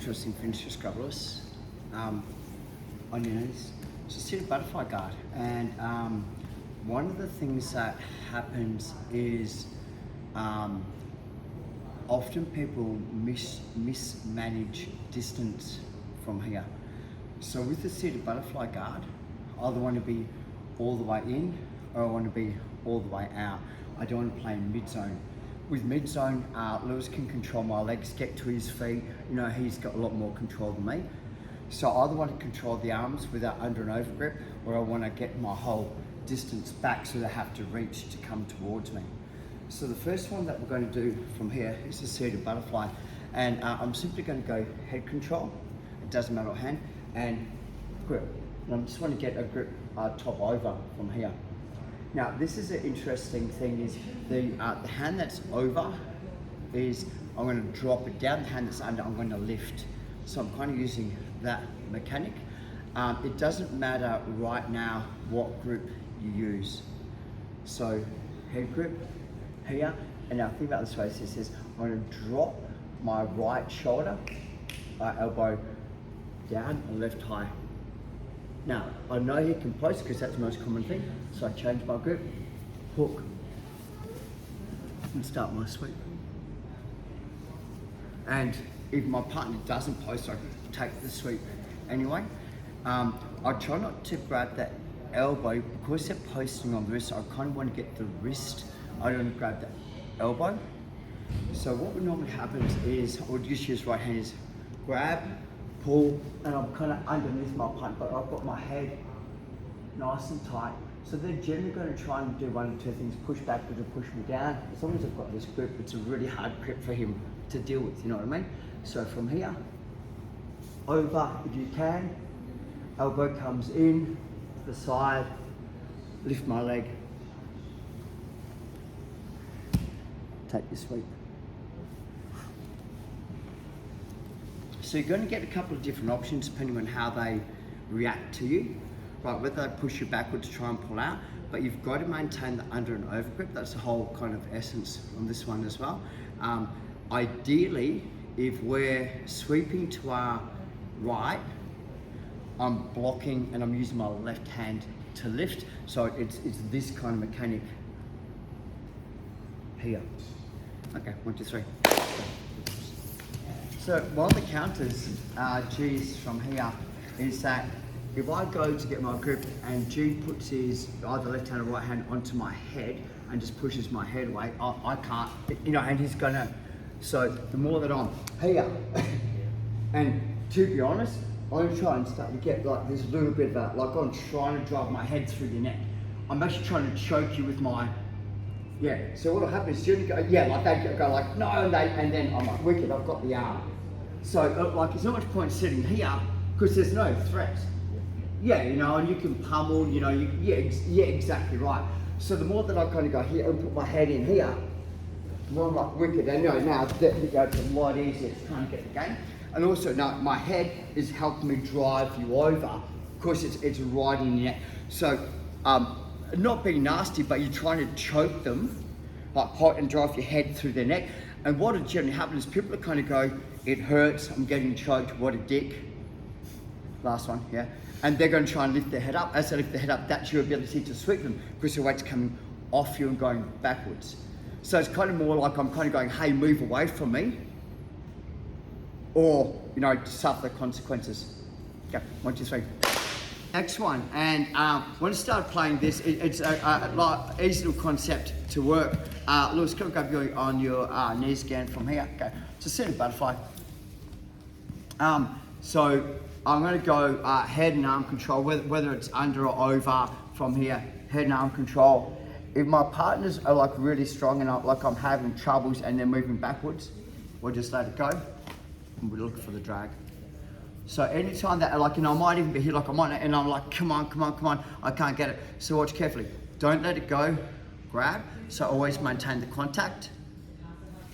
interesting finisher scrubberless on your knees. It's a seated butterfly guard, and one of the things that happens is often people mismanage distance from here. So with the seated butterfly guard, I either want to be all the way in or I want to be all the way out. I don't want to play in mid-zone. With mid-zone, Lewis can control my legs, get to his feet. You know, he's got a lot more control than me. So I either want to control the arms without under and over grip, or I want to get my whole distance back so they have to reach to come towards me. So the first one that we're going to do from here is the seated butterfly. And I'm simply going to go head control, it doesn't matter what hand, and grip. And I just want to get a grip top over from here. Now, this is an interesting thing, is the hand that's over is, I'm going to drop it down, the hand that's under, I'm going to lift. So I'm kind of using that mechanic. It doesn't matter right now what grip you use. So head grip here, and now think about this way, so it says, I'm going to drop my right shoulder, elbow down and left high. Now, I know he can post because that's the most common thing, so I change my grip, hook, and start my sweep. And if my partner doesn't post, I take the sweep anyway. I try not to grab that elbow because they're posting on the wrist. I kind of want to get the wrist. I don't want to grab that elbow. So what would normally happen is, I would just use right hand, is grab, pull, and I'm kind of underneath my partner, but I've got my head nice and tight. So they're generally going to try and do one or two things, push backwards or push me down. As long as I've got this grip, it's a really hard grip for him to deal with, you know what I mean? So from here, over if you can, elbow comes in, to the side, lift my leg, take your sweep. So you're going to get a couple of different options depending on how they react to you, right? Whether they push you backwards to try and pull out, but you've got to maintain the under and over grip. That's the whole kind of essence on this one as well. Ideally, if we're sweeping to our right, I'm blocking and I'm using my left hand to lift. So it's this kind of mechanic here. Okay, 1, 2, 3. So one of the counters, G's from here, is that if I go to get my grip and G puts his either left hand or right hand onto my head and just pushes my head away, I can't, you know, and he's gonna, so the more that I'm here, and to be honest, I'm trying to start to get like this little bit of that, like I'm trying to drive my head through your neck. I'm actually trying to choke you with my, yeah. So what'll happen is you go, yeah, like they go like, no, and then I'm like, wicked, I've got the arm. So like, there's not much point sitting here because there's no threat. Yeah, you know, and you can pummel, you know, yeah, exactly right. So the more that I kind of go here and put my head in here, the more I'm like, wicked, and now it's a lot easier to kind of get the game. And also now my head is helping me drive you over because it's right in your neck. So not being nasty, but you're trying to choke them, like point and drive your head through their neck. And what would generally happen is people kind of go, it hurts, I'm getting choked, what a dick. Last one, yeah. And they're going to try and lift their head up. As they lift their head up, that's your ability to sweep them because the weight's coming off you and going backwards. So it's kind of more like I'm kind of going, hey, move away from me, or, you know, suffer the consequences. Okay, 1, 2, 3. Next one, and when I started playing this, it's a like, easy little concept to work. Lewis, can I grab you on your knees again from here? Okay, it's a seated butterfly. So I'm going to go head and arm control, whether it's under or over from here, head and arm control. If my partners are like really strong and I'm having troubles and they're moving backwards, we'll just let it go and we'll look for the drag. So anytime that, like, you know, I might even be here, like I might, and I'm like, come on, I can't get it. So watch carefully. Don't let it go, grab. So always maintain the contact.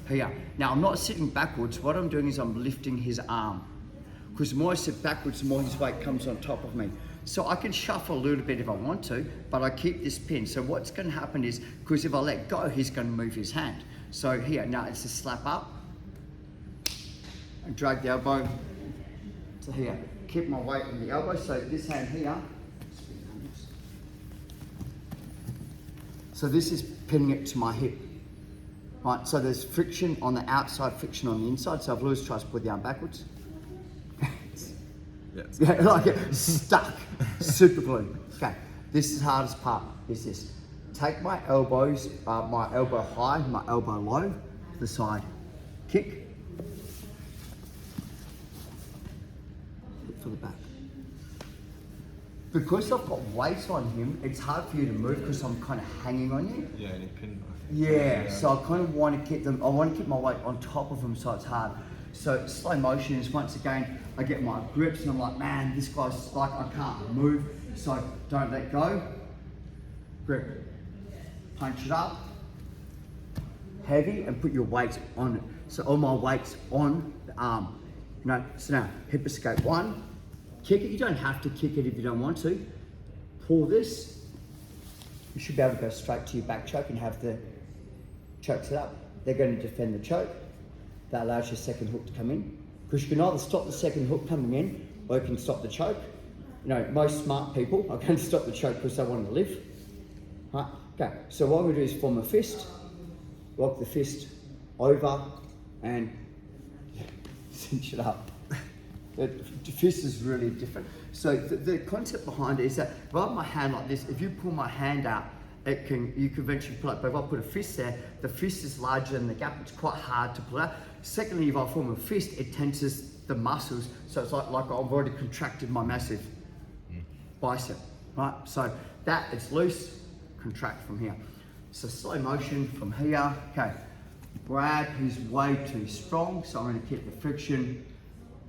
Here. Now I'm not sitting backwards. What I'm doing is I'm lifting his arm. Because the more I sit backwards, the more his weight comes on top of me. So I can shuffle a little bit if I want to, but I keep this pin. So what's going to happen is, because if I let go, he's going to move his hand. So here, now it's a slap up, and drag the elbow So here, keep my weight on the elbow. So this hand here, so this is pinning it to my hip. Right, so there's friction on the outside, friction on the inside. So if Lewis tries to put the arm backwards, yeah, like stuck, super glue. Okay, this is the hardest part, is this. Take my elbows, my elbow high, my elbow low, to the side. Kick. Hit for the back. Because I've got weight on him, it's hard for you to move because I'm kind of hanging on you. Yeah, and you pin. Yeah, so I kind of want to keep them, I want to keep my weight on top of them so it's hard. So slow motion is, once again, I get my grips and I'm like, man, this guy's like, I can't move. So don't let go. Grip. Punch it up. Heavy, and put your weight on it. So all my weight's on the arm. You know, so now, hip escape 1. Kick it, you don't have to kick it if you don't want to. Pull this. You should be able to go straight to your back choke and have the choke set up. They're going to defend the choke. That allows your second hook to come in. Because you can either stop the second hook coming in, or you can stop the choke. You know, most smart people are going to stop the choke because they want to live. Right? Okay, so what we do is form a fist, lock the fist over, and cinch it up. The fist is really different. So the concept behind it is that if I have my hand like this, if you pull my hand out, you can eventually pull it. But if I put a fist there, the fist is larger than the gap. It's quite hard to pull out. Secondly, if I form a fist, it tenses the muscles. So it's like I've already contracted my massive bicep, right? So that, it's loose, contract from here. So slow motion from here. Okay, Brad, he's way too strong. So I'm gonna keep the friction,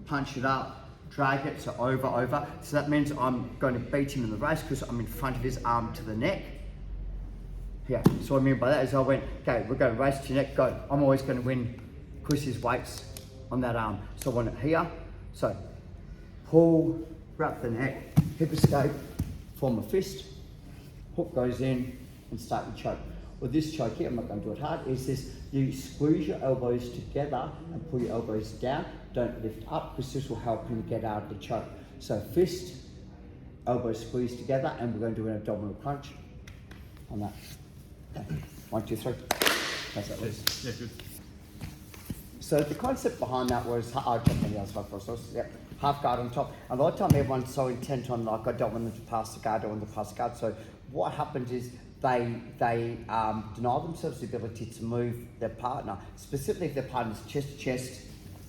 punch it up, drag it, so over. So that means I'm going to beat him in the race because I'm in front of his arm to the neck. Yeah, so what I mean by that is I went, okay, we're going to race to your neck, go. I'm always going to win because his weight's on that arm. So I want it here. So pull, wrap the neck, hip escape, form a fist, hook goes in and start your choke. Well, this choke here, I'm not going to do it hard, is this, you squeeze your elbows together and pull your elbows down. Don't lift up because this will help him get out of the choke. So fist, elbows squeezed together, and we're going to do an abdominal crunch on that. Okay. 1, 2, 3. How's that look? Yeah, good. So the concept behind that was, I'll jump on the other side first. So, yeah, half guard on top. And a lot of time everyone's so intent on, like, I don't want them to pass the guard, I don't want them to pass the guard. So what happens is they deny themselves the ability to move their partner, specifically if their partner's chest to chest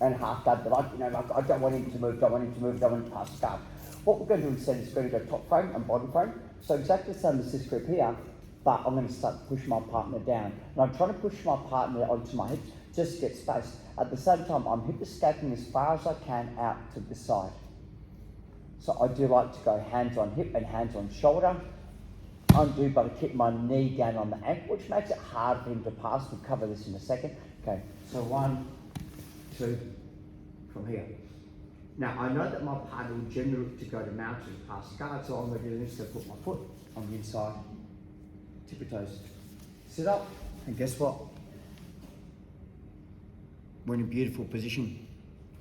and half guard. But I don't want him to move, don't want him to pass the guard. What we're going to do instead is going to go top frame and bottom frame. So exactly the same as this grip here, but I'm going to start to push my partner down. And I'm trying to push my partner onto my hips just to get space. At the same time, I'm hip escaping as far as I can out to the side. So I do like to go hands on hip and hands on shoulder. Undo, but I keep my knee down on the ankle, which makes it hard for him to pass. We'll cover this in a second. Okay, so 1, 2, from here. Now, I know that my partner will generally look to go to mount and pass the guard, so I'm going to do this. So put my foot on the inside, tip your toes, sit up, and guess what? We're in a beautiful position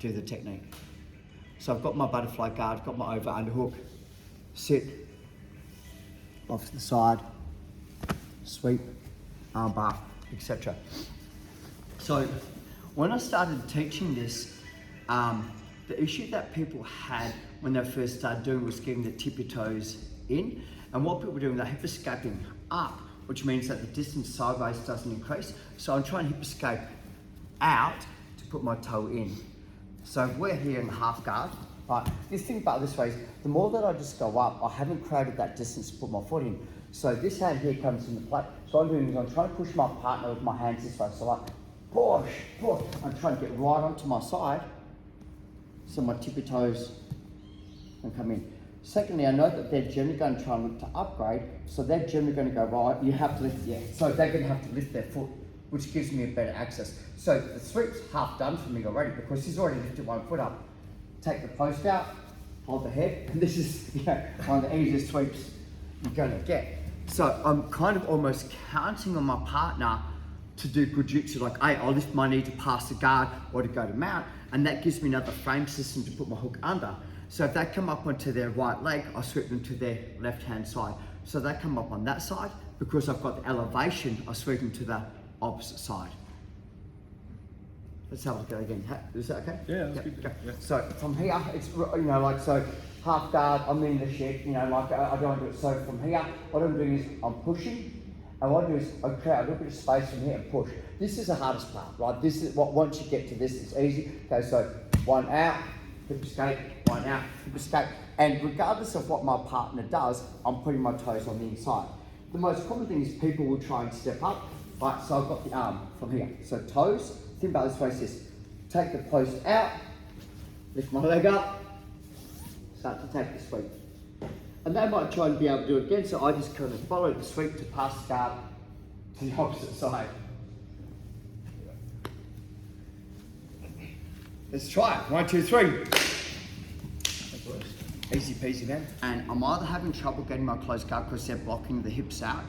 to do the technique. So I've got my butterfly guard, got my over underhook, sit, off to the side, sweep, arm bar, etc. So when I started teaching this, the issue that people had when they first started doing was getting the tippy toes in, and what people were doing, they're hip escaping up, which means that the distance sideways doesn't increase. So I'm trying to hip escape out to put my toe in. So we're here in the half guard. Right, this thing about this way is, the more that I just go up, I haven't created that distance to put my foot in. So this hand here comes into play. So I'm doing is I'm trying to push my partner with my hands this way. So like, push. I'm trying to get right onto my side, so my tippy toes can come in. Secondly, I know that they're generally going to try and look to upgrade, so they're generally going to go, right, you have to lift, yeah. So they're going to have to lift their foot, which gives me a better access. So the sweep's half done for me already because he's already lifted one foot up. Take the post out, hold the head, and this is one of the easiest sweeps you're going to get. So I'm kind of almost counting on my partner to do jiu-jitsu, like, hey, I'll lift my knee to pass the guard or to go to mount, and that gives me another frame system to put my hook under. So if they come up onto their right leg, I sweep them to their left-hand side. So they come up on that side, because I've got the elevation, I sweep them to the opposite side. Let's have a look at it again. Is that okay? Yeah, that's good. Go. Yeah. So from here, it's, you know, like, so half guard, I'm in the shed, you know, like, I don't do it. So from here, what I'm doing is I'm pushing, and what I do is I create a little bit of space from here and push. This is the hardest part, right? This is what, once you get to this, it's easy. Okay, so one out, hip escape, one out, hip escape. And regardless of what my partner does, I'm putting my toes on the inside. The most common thing is people will try and step up, right? So I've got the arm from here. So toes, think about this way, is this. Take the post out, lift my leg up, start to take the sweep. And they might try and be able to do it again, so I just kind of follow the sweep to pass the guard to the opposite side. Let's try it. 1, 2, 3. Easy peasy then. And I'm either having trouble getting my close guard because they're blocking the hips out,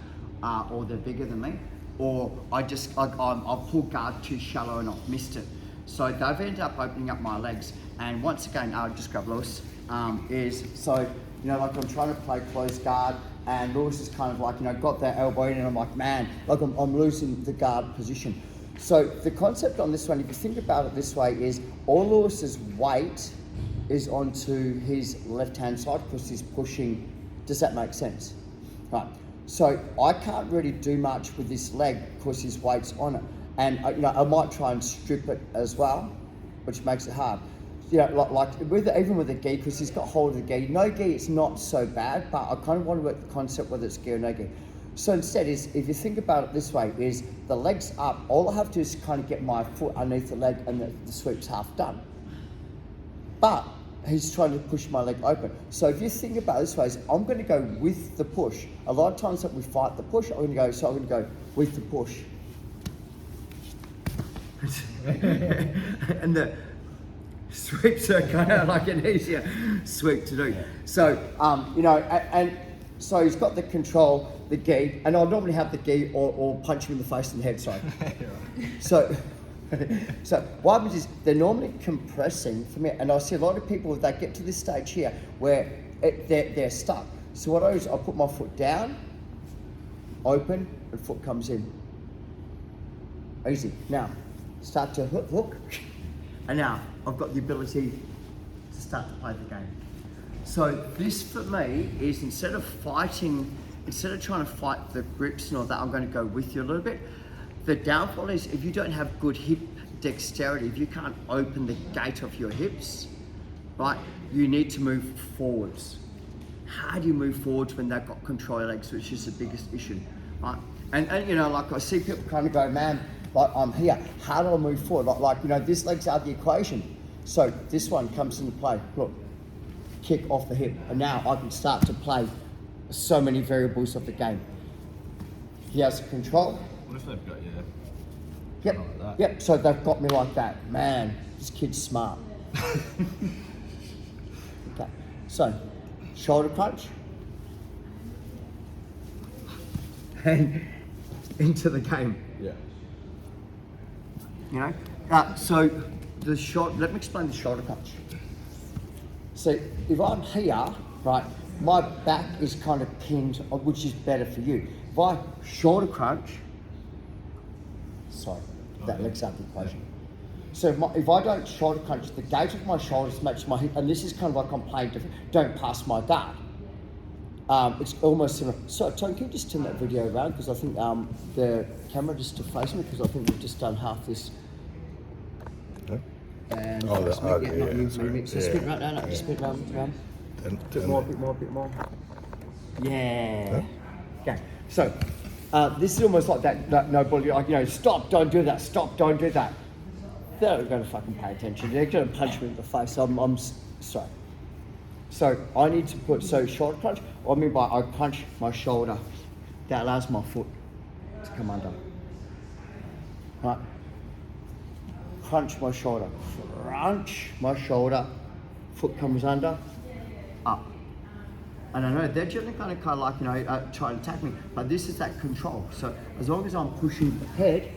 or they're bigger than me, or I pull guard too shallow and I've missed it. So they've ended up opening up my legs. And once again, I'll just grab Lewis, you know, like I'm trying to play close guard, and Lewis is kind of like, you know, got that elbow in, and I'm like, man, like I'm losing the guard position. So the concept on this one, if you think about it this way, is all Lewis's weight is onto his left-hand side because he's pushing. Does that make sense? Right. So I can't really do much with this leg because his weight's on it. And you know, I might try and strip it as well, which makes it hard. You know, like even with the gi, because he's got hold of the gi. No gi, it's not so bad, but I kind of want to work the concept whether it's gi or no gi. So instead, is if you think about it this way, is the leg's up. All I have to do is kind of get my foot underneath the leg, and the sweep's half done. But he's trying to push my leg open. So if you think about it this way, is I'm going to go with the push. A lot of times that we fight the push, I'm going to go with the push. And the sweeps are kind of like an easier sweep to do. Yeah. So, you know, and so he's got the control, the gi, and I'll normally have the gi or punch him in the face and the head, sorry. So what happens is they're normally compressing from here, and I see a lot of people, they get to this stage here where they're stuck. So what I do is I put my foot down, open, and foot comes in. Easy. Now, start to hook, and now I've got the ability to start to play the game. So this for me is instead of trying to fight the grips and all that, I'm going to go with you a little bit. The downfall is if you don't have good hip dexterity, if you can't open the gate of your hips, right, you need to move forwards. How do you move forwards when they've got control legs, which is the biggest issue, right? And you know, like I see people kind of go, man, like I'm here, how do I move forward? Like you know, this leg's out of the equation. So this one comes into play, look, kick off the hip. And now I can start to play so many variables of the game. He has control. What if they've got you? Yep, Like yep, so they've got me like that. Man, this kid's smart. Okay, so shoulder crunch. And into the game. Yeah. You know, so let me explain the shoulder crunch. So if I'm here, right, my back is kind of pinned, which is better for you. If I shoulder crunch, sorry, that leg's out of the equation. So if I don't shoulder crunch, the gate of my shoulders makes my hip, and this is kind of like I'm playing different, don't pass my guard. It's almost similar. So Tony, can you just turn that video around? Because I think the camera just to face me, because I think we've just done half this. And Oh, the audio, yeah, sorry. So spin right now, just spin round. Bit more. Yeah. Okay. So this is almost like that no bully, like, you know, stop, don't do that, stop, don't do that. They're not going to fucking pay attention. They're going to punch me in the face. I'm sorry. So I need to put, shoulder crunch, what I mean by I crunch my shoulder. That allows my foot to come under. Right. Crunch my shoulder. Crunch my shoulder. Foot comes under. Up. And I know they're generally kind of like, you know, trying to attack me, but this is that control. So as long as I'm pushing ahead,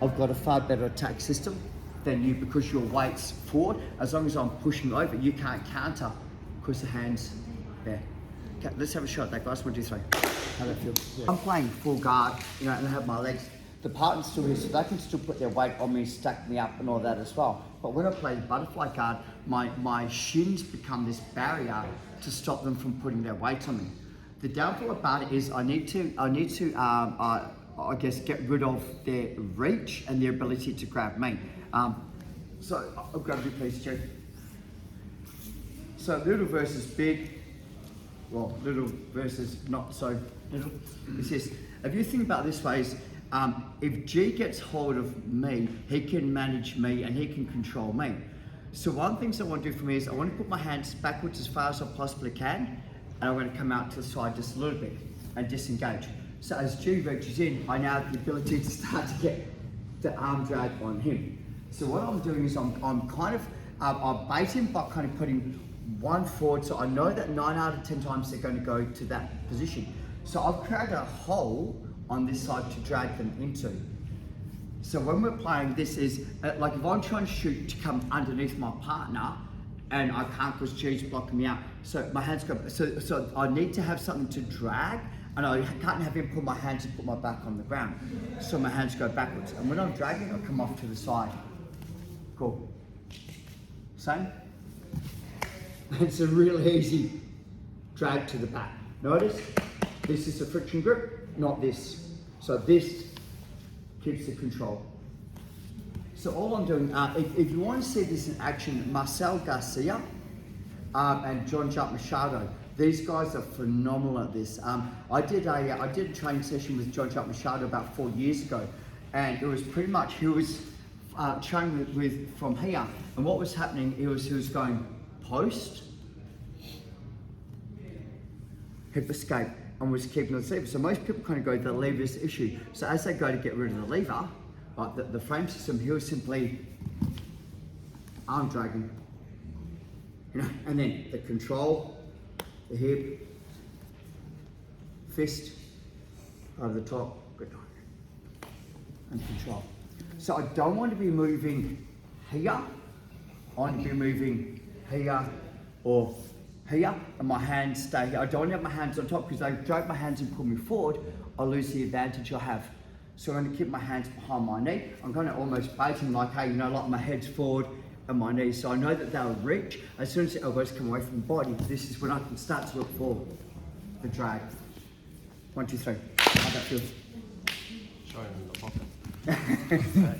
I've got a far better attack system than you because your weight's forward. As long as I'm pushing over, you can't counter because the hand's there. Okay, let's have a shot at that, guys. 1, 2, 3. How that feel? Yeah. I'm playing full guard, and I have my legs. The partner's still here, so they can still put their weight on me, stack me up and all that as well. But when I play butterfly guard, my shins become this barrier to stop them from putting their weight on me. The downfall about it is I need to I guess get rid of their reach and their ability to grab me. So I'll grab you please, Joe. So little versus big, well, little versus not so little. It says, if you think about it this way, is if G gets hold of me, he can manage me and he can control me. So one of the things I want to do for me is I want to put my hands backwards as far as I possibly can, and I'm going to come out to the side just a little bit and disengage. So as G reaches in, I now have the ability to start to get the arm drag on him. So what I'm doing is I'm kind of, I'm baiting by kind of putting one forward, so I know that 9 out of 10 times they're going to go to that position. So I've created a hole on this side to drag them into. So when we're playing, this is, like if I'm trying to shoot to come underneath my partner, and I can't because G's blocking me out. So my hands go, so I need to have something to drag, and I can't have him put my hands and put my back on the ground. So my hands go backwards. And when I'm dragging, I come off to the side. Cool. Same. It's a real easy drag to the back. Notice, this is a friction grip, not this. So this keeps the control. So all I'm doing, if you want to see this in action, Marcel Garcia and Jean-Jacques Machado, these guys are phenomenal at this. I did a training session with Jean-Jacques Machado about 4 years ago, and it was pretty much, he was training with from here, and what was happening, he was going post, hip escape, and was keeping the lever. So most people kind of go, the lever's the issue. So as they go to get rid of the lever, like the frame system, he was simply arm dragging, you know, and then the control, the hip, fist, over the top, good night, and control. So I don't want to be moving here, I want to be moving here or here, and my hands stay here. I don't want to have my hands on top because they drag my hands and pull me forward, I lose the advantage I have. So I'm going to keep my hands behind my knee. I'm going to almost bait him like, hey, you know, like my head's forward and my knees. So I know that they'll reach. As soon as the elbows come away from the body, this is when I can start to look for the drag. 1, 2, 3. How'd that feel? Show him in the pocket.